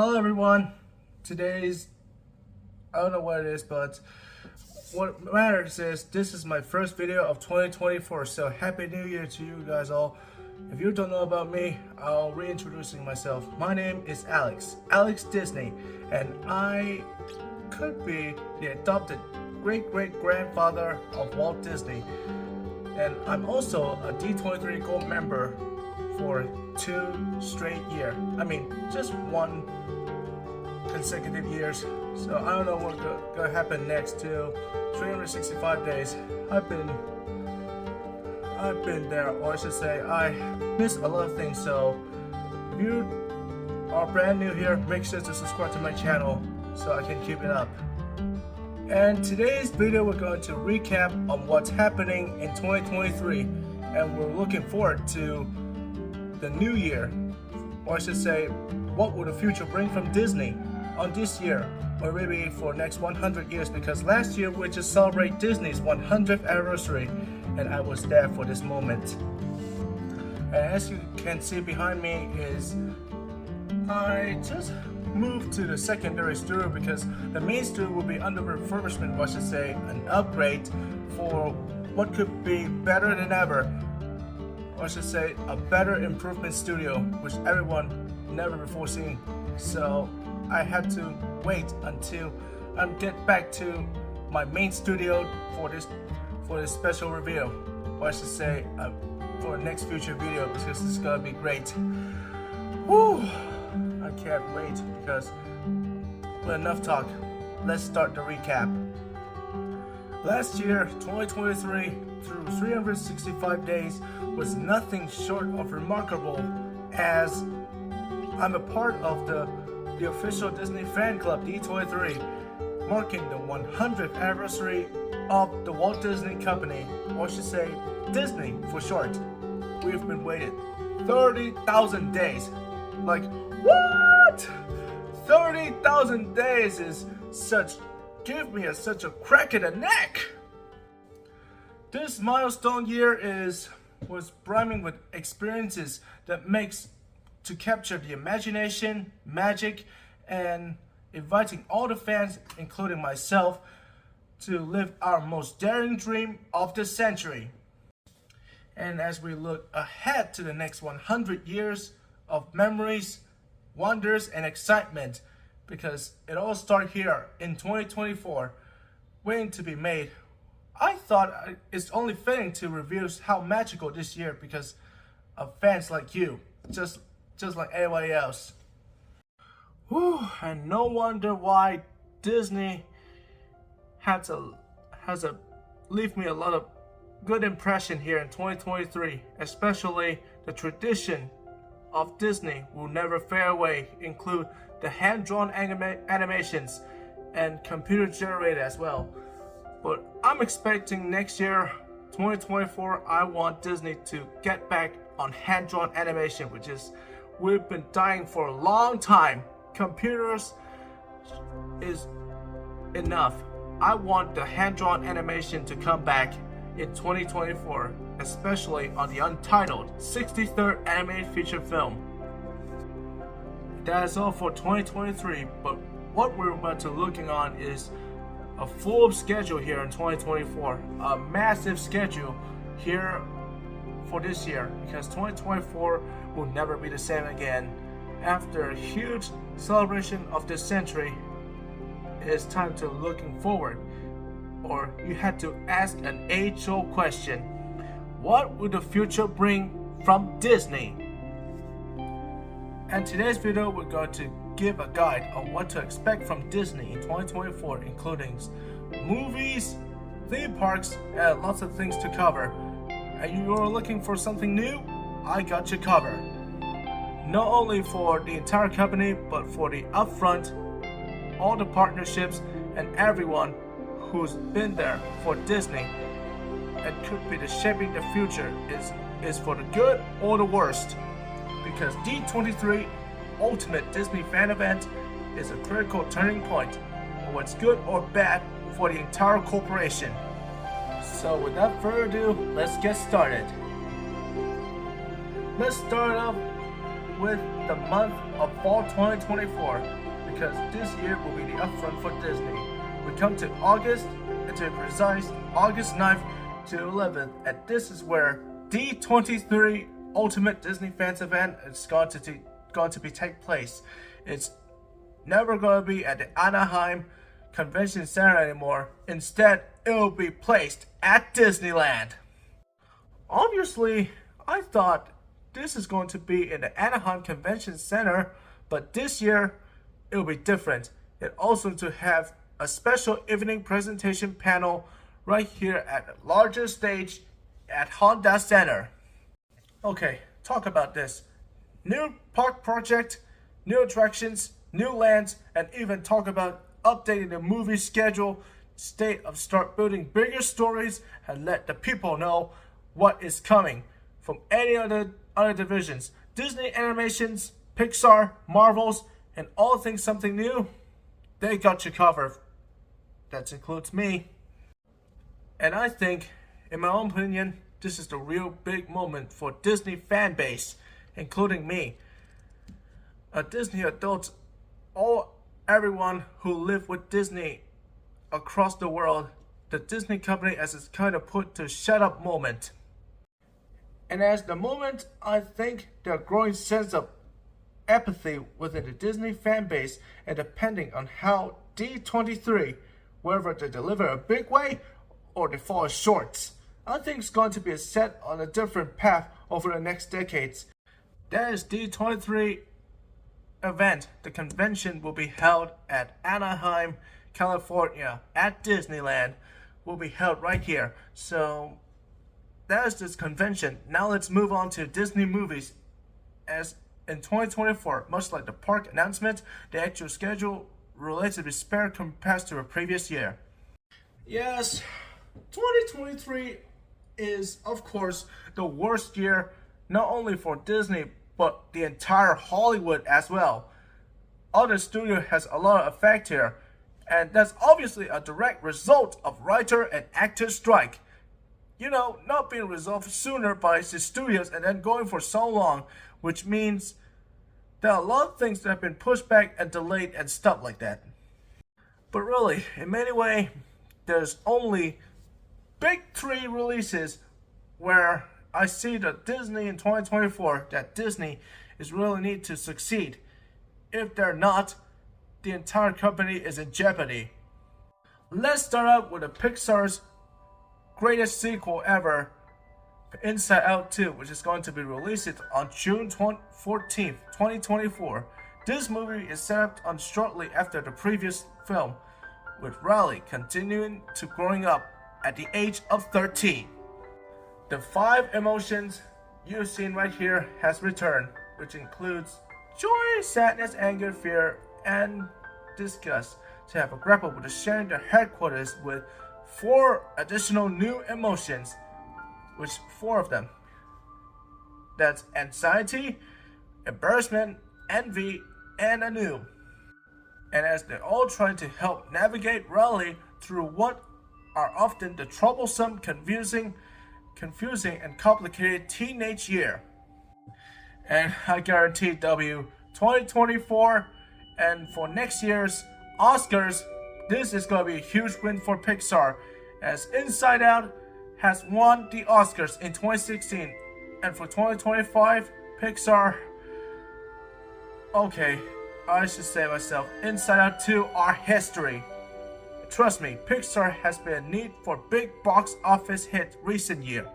Hello everyone. I don't know what it is, but what matters is this is my first video of 2024, so Happy New Year to you guys all. If you don't know about me, I'll reintroducing myself. My name is Alex Disney, and I could be the adopted great-great-grandfather of Walt Disney. And I'm also a D23 Gold member for 2 straight years. I mean, just 1 consecutive years. So I don't know what's gonna happen next to 365 days. I've been there, or I should say I miss a lot of things. So if you are brand new here, make sure to subscribe to my channel so I can keep it up. And today's video we're going to recap on what's happening in 2023, and we're looking forward to the new year, or I should say what will the future bring from Disney on this year, or maybe for next 100 years, because last year we just celebrated Disney's 100th anniversary and I was there for this moment. And as you can see behind me is I just moved to the secondary studio because the main studio will be under refurbishment, or I should say an upgrade for what could be better than ever, or I should say a better improvement studio which everyone never before seen. So I had to wait until I get back to my main studio for this special review, or I should say for the next future video, because it's gonna be great. Woo! I can't wait, because with enough talk, let's start the recap. Last year, 2023, through 365 days, was nothing short of remarkable, as I'm a part of the official Disney fan club D23, marking the 100th anniversary of the Walt Disney Company, or I should say Disney for short. We've been waiting 30,000 days. Like, what? 30,000 days is give me such a crack in the neck. This milestone year was brimming with experiences that makes to capture the imagination, magic, and inviting all the fans, including myself, to live our most daring dream of the century. And as we look ahead to the next 100 years of memories, wonders, and excitement, because it all started here in 2024, waiting to be made, I thought it's only fitting to review how magical this year because of fans like you, just like everybody else. Whew, and no wonder why Disney has to leave me a lot of good impression here in 2023, especially the tradition of Disney will never fade away, include the hand-drawn animations and computer generated as well. But I'm expecting next year, 2024, I want Disney to get back on hand-drawn animation, which is we've been dying for a long time. Computers is enough. I want the hand-drawn animation to come back in 2024, especially on the Untitled 63rd animated feature film. That is all for 2023, but what we're about to looking on is a full schedule here in 2024, a massive schedule here for this year, because 2024 will never be the same again. After a huge celebration of this century, it is time to looking forward, or you had to ask an age-old question: what will the future bring from Disney? And today's video we're going to give a guide on what to expect from Disney in 2024, including movies, theme parks, and lots of things to cover. And you are looking for something new? I got you covered. Not only for the entire company, but for the upfront, all the partnerships, and everyone who's been there for Disney and could be the shaping the future is for the good or the worst. Because D23 Ultimate Disney Fan Event is a critical turning point of what's good or bad for the entire corporation. So without further ado, let's get started. Let's start off with the month of fall 2024 because this year will be the upfront for Disney. We come to August, and to be precise, August 9th to 11th, and this is where D23 Ultimate Disney Fans Event is going to be take place. It's never going to be at the Anaheim Convention Center anymore. Instead, it will be placed at Disneyland. Obviously, I thought this is going to be in the Anaheim Convention Center, but this year it will be different. It also to have a special evening presentation panel right here at the larger stage at Honda Center. Okay, talk about this. New park project, new attractions, new lands, and even talk about updating the movie schedule. Start building bigger stories and let the people know what is coming from any other divisions. Disney Animations, Pixar, Marvels, and all things something new, they got you covered. That includes me. And I think, in my own opinion, this is the real big moment for Disney fan base, including me. A Disney adult, everyone who live with Disney across the world, the Disney company as it's kind of put to shut up moment. And as the moment, I think there are growing sense of apathy within the Disney fan base, and depending on how D23, whether they deliver a big way or they fall short, I think it's going to be set on a different path over the next decades. That is D23 event. The convention will be held at Anaheim, California, at Disneyland. Will be held right here. So that is this convention. Now let's move on to Disney movies. As in 2024, much like the park announcement, the actual schedule relatively spare compared to the previous year. Yes, 2023 is of course the worst year, not only for Disney but the entire Hollywood as well. Other studio has a lot of effect here, and that's obviously a direct result of writer and actor strike. You know, not being resolved sooner by the studios and then going for so long, which means there are a lot of things that have been pushed back and delayed and stuff like that. But really, in many ways, there's only big three releases where I see that Disney in 2024, that Disney is really need to succeed. If they're not, the entire company is in jeopardy. Let's start out with the Pixar's greatest sequel ever, Inside Out 2, which is going to be released on June 14th, 2024. This movie is set up on shortly after the previous film, with Riley continuing to growing up at the age of 13. The 5 emotions you've seen right here has returned, which includes joy, sadness, anger, fear, and disgust, to have a grapple with the sharing the headquarters with 4 additional new emotions, which 4 of them. That's anxiety, embarrassment, envy, and anew. And as they're all trying to help navigate Riley through what are often the troublesome, confusing and complicated teenage year. And I guarantee 2024 and for next year's Oscars, this is going to be a huge win for Pixar, as Inside Out has won the Oscars in 2016, and for 2025, Pixar, okay, I should say myself, Inside Out 2 are history. Trust me, Pixar has been in need for big box office hit recent year.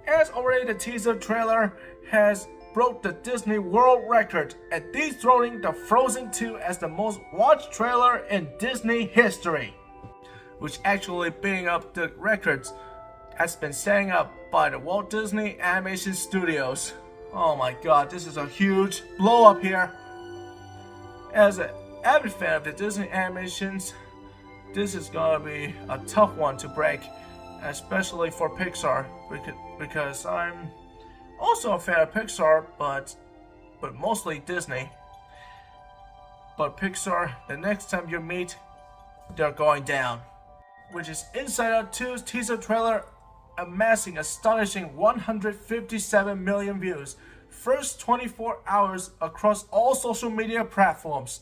As already the teaser trailer has broke the Disney World record at dethroning the Frozen 2 as the most watched trailer in Disney history, which actually beating up the records has been setting up by the Walt Disney Animation Studios. Oh my god, this is a huge blow up here. As an avid fan of the Disney animations, this is gonna be a tough one to break, especially for Pixar, because I'm also a fan of Pixar, but mostly Disney. But Pixar, the next time you meet, they're going down. Which is Inside Out 2's teaser trailer amassing astonishing 157 million views, first 24 hours across all social media platforms.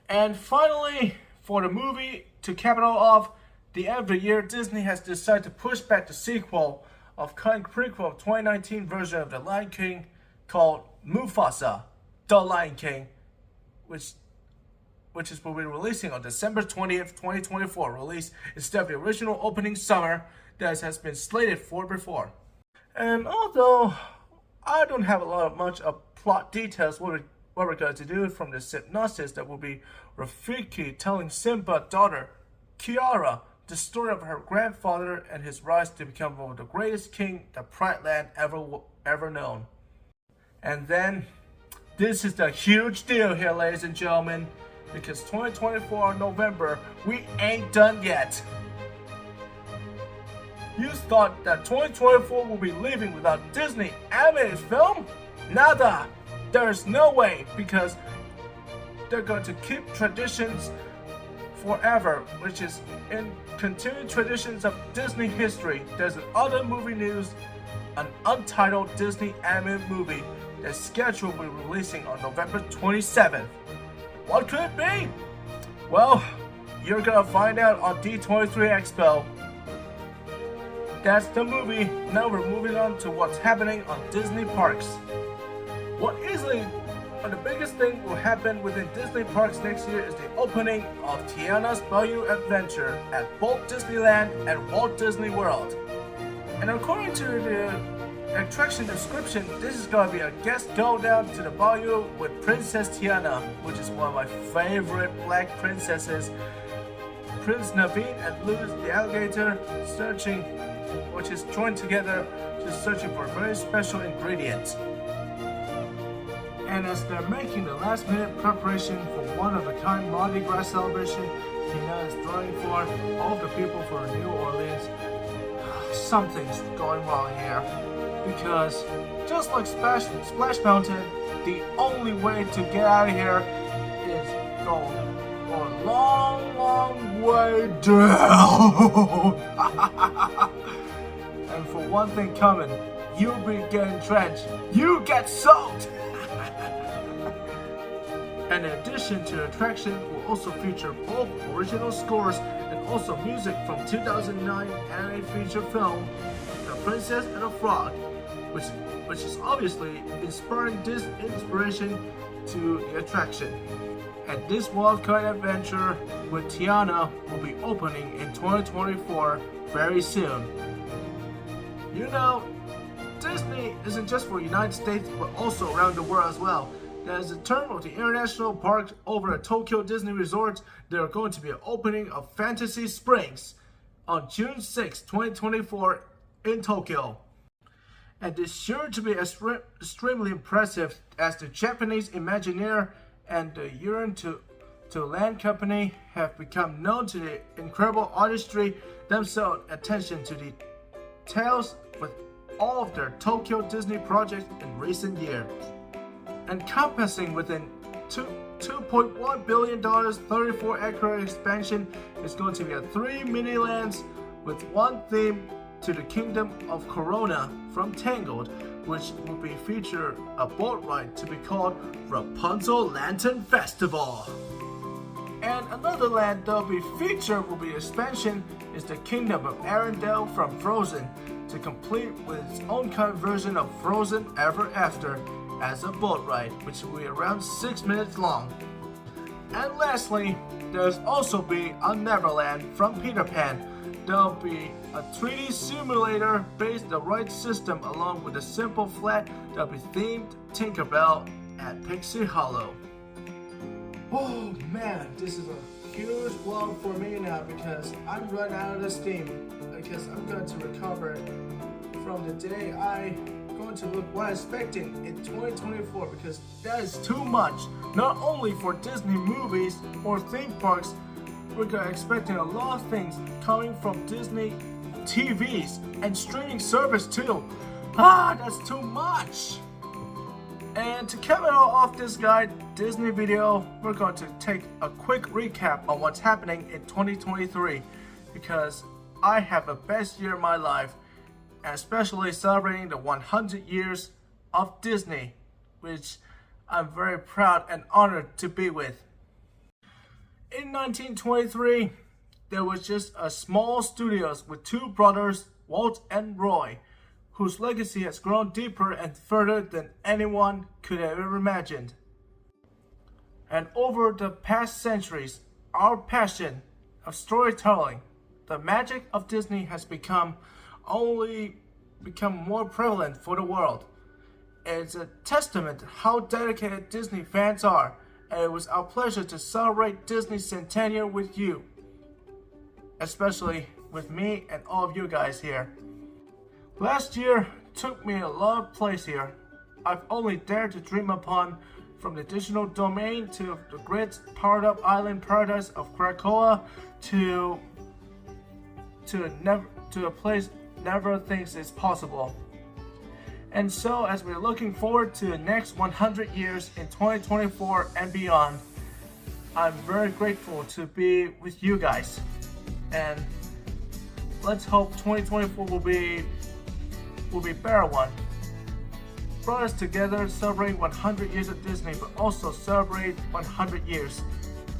And finally, for the movie to cap it all off, the end of the year, Disney has decided to push back the sequel of kind prequel 2019 version of The Lion King called Mufasa, The Lion King, which will be releasing on December 20th, 2024, release instead of the original opening summer that has been slated for before. And although I don't have a lot of much of plot details what we're going to do from the synopsis, that will be Rafiki telling Simba's daughter, Kiara, the story of her grandfather and his rise to become one of the greatest king that Pride Land ever known. And then, this is the huge deal here, ladies and gentlemen, because 2024 November, we ain't done yet. You thought that 2024 will be leaving without Disney animated film? Nada! There's no way, because they're going to keep traditions forever, which is in continued traditions of Disney history. There's other movie news, an untitled Disney animated movie that's scheduled to be releasing on November 27th. What could it be? Well, you're gonna find out on D23 Expo. That's the movie. Now we're moving on to what's happening on Disney parks. What easily the biggest thing will happen within Disney parks next year is the opening of Tiana's Bayou adventure at both Disneyland and Walt Disney World. And according to the attraction description, this is going to be a guest go down to the Bayou with Princess Tiana, which is one of my favorite black princesses. Prince Naveen and Luz the alligator which is joined together to searching for a very special ingredient. And as they're making the last minute preparation for one-of-a-kind Mardi Gras celebration, Tina is drawing for all the people for New Orleans. Something's going wrong here. Because just like Splash Mountain, the only way to get out of here is go a long, long way down. And for one thing coming, you'll be getting drenched. You get soaked! And in addition to the attraction, will also feature both original scores and also music from 2009 anime feature film, The Princess and the Frog, which is obviously inspiring this inspiration to the attraction. And this wildcard adventure with Tiana will be opening in 2024 very soon. You know, Disney isn't just for the United States, but also around the world as well. As a term of the international park over at Tokyo Disney Resort, there are going to be an opening of Fantasy Springs on June 6, 2024 in Tokyo. And it's sure to be extremely impressive as the Japanese Imagineer and the Yearn to Land Company have become known to the incredible artistry themselves, attention to details with all of their Tokyo Disney projects in recent years. Encompassing within $2.1 billion, 34-acre expansion is going to be 3 mini-lands with one theme to the Kingdom of Corona from Tangled, which will be featured a boat ride to be called Rapunzel Lantern Festival. And another land that will be featured will be expansion is the Kingdom of Arendelle from Frozen, to complete with its own kind of version of Frozen Ever After as a boat ride, which will be around 6 minutes long. And lastly, there's also be a Neverland from Peter Pan. There'll be a 3D simulator based on the right system along with a simple flat that'll be themed Tinkerbell at Pixie Hollow. Oh man, this is a huge vlog for me now because I'm running out of steam, because I'm going to recover from the day going to look what I'm expecting in 2024, because that is too much. Not only for Disney movies or theme parks, we're expecting a lot of things coming from Disney TVs and streaming service too. That's too much. And to cap it all off this Disney video, we're going to take a quick recap on what's happening in 2023, because I have the best year of my life, and especially celebrating the 100 years of Disney, which I'm very proud and honored to be with. In 1923, there was just a small studios with two brothers, Walt and Roy, whose legacy has grown deeper and further than anyone could have ever imagined. And over the past centuries, our passion of storytelling, the magic of Disney has become more prevalent for the world. It's a testament to how dedicated Disney fans are, and it was our pleasure to celebrate Disney's centennial with you, especially with me and all of you guys here. Last year took me a lot of place here. I've only dared to dream upon, from the digital domain to the great powered up island paradise of Krakoa to a place never thinks is possible. And so, as we're looking forward to the next 100 years in 2024 and beyond, I'm very grateful to be with you guys. And let's hope 2024 will be a better one. Brought us together, celebrating 100 years of Disney, but also celebrate 100 years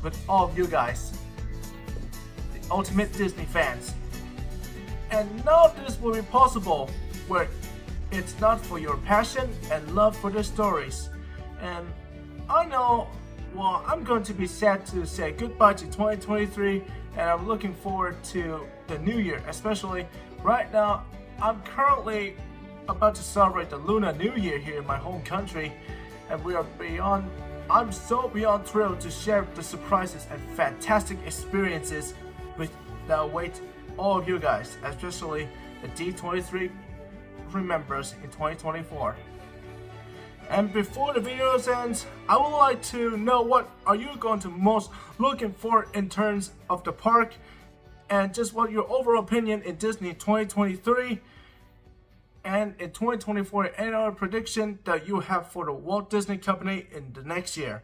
with all of you guys, the ultimate Disney fans. And none of this will be possible where it's not for your passion and love for the stories. And I know, well, I'm going to be sad to say goodbye to 2023, and I'm looking forward to the new year, especially right now. I'm currently about to celebrate the Lunar New Year here in my home country, and I'm so beyond thrilled to share the surprises and fantastic experiences that await all of you guys, especially the D23 members in 2024. And before the video ends, I would like to know what are you going to most looking for in terms of the park, and just what your overall opinion in Disney 2023 and in 2024, any other prediction that you have for the Walt Disney Company in the next year.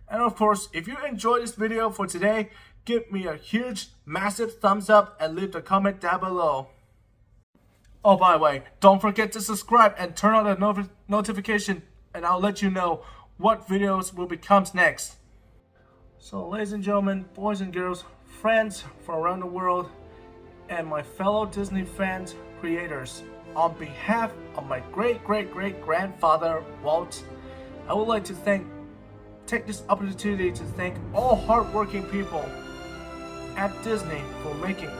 And of course, if you enjoyed this video for today, give me a huge, massive thumbs up and leave the comment down below. Oh, by the way, don't forget to subscribe and turn on the notification, and I'll let you know what videos will become next. So ladies and gentlemen, boys and girls, friends from around the world, and my fellow Disney fans, creators, on behalf of my great-great-great-grandfather, Walt, I would like to take this opportunity to thank all hardworking people at Disney for making,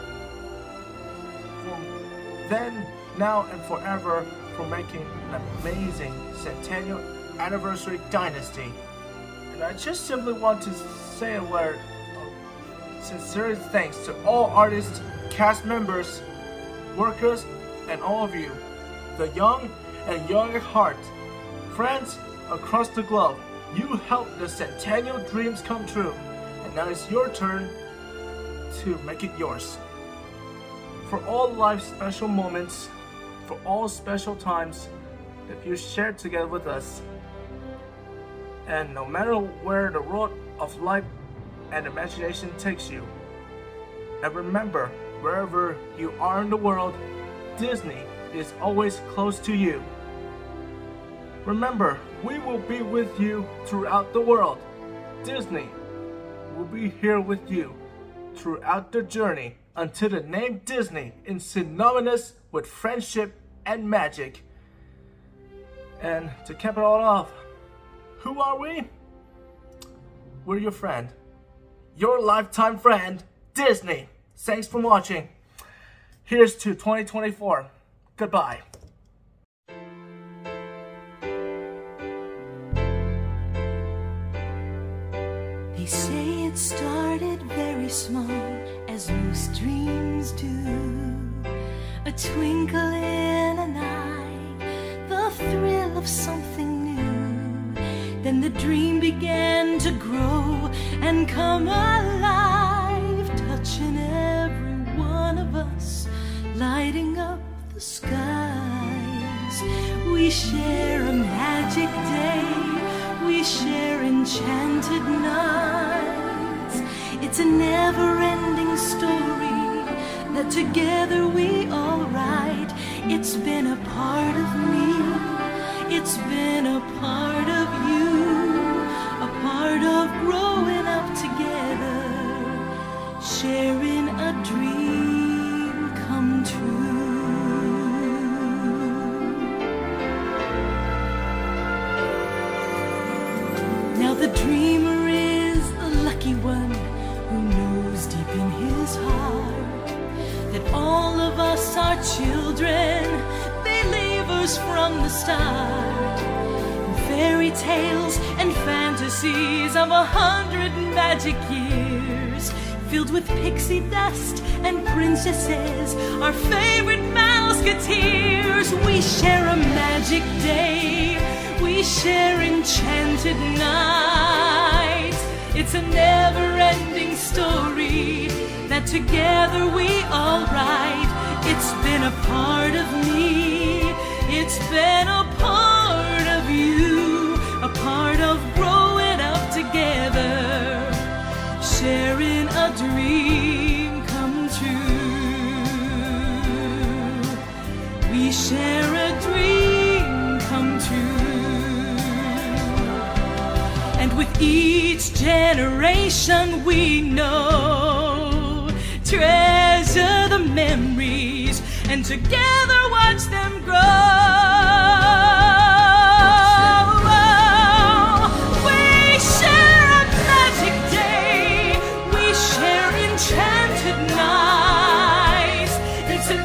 then, now, and forever, for making an amazing centennial anniversary dynasty. And I just simply want to say a word of sincere thanks to all artists, cast members, workers, and all of you, the young and young at heart, friends across the globe. You helped the centennial dreams come true, and now it's your turn to make it yours. For all life's special moments, for all special times that you shared together with us, and no matter where the road of life and imagination takes you, and remember, wherever you are in the world, Disney is always close to you. Remember, we will be with you throughout the world. Disney will be here with you throughout the journey until the name Disney is synonymous with friendship and magic. And to cap it all off, who are we? We're your friend. Your lifetime friend, Disney. Thanks for watching. Here's to 2024. Goodbye. They say it started very small, as most dreams do. A twinkle in an eye, the thrill of something new. Then the dream began to grow and come alive, touching every one of us, lighting up the skies. We share a magic day, we share enchanted nights. It's a never-ending story that together we all write. It's been a part of me, It's been a part of you, a part of growing up together, sharing a dream come true. Now the dreamer is the lucky one who knows deep in his heart that all of us are children, believers from the start. And fairy tales and fantasies of 100 magic years, filled with pixie dust and princesses, our favorite mouseketeers. We share a magic day, we share enchanted nights. It's a never-ending story that together we all write. It's been a part of me, it's been a part of you, a part of growing up together, sharing a dream come true. We share a dream come true. And with each generation we know, treasure the memories and together watch them grow. We share a magic day, we share enchanted nights. It's a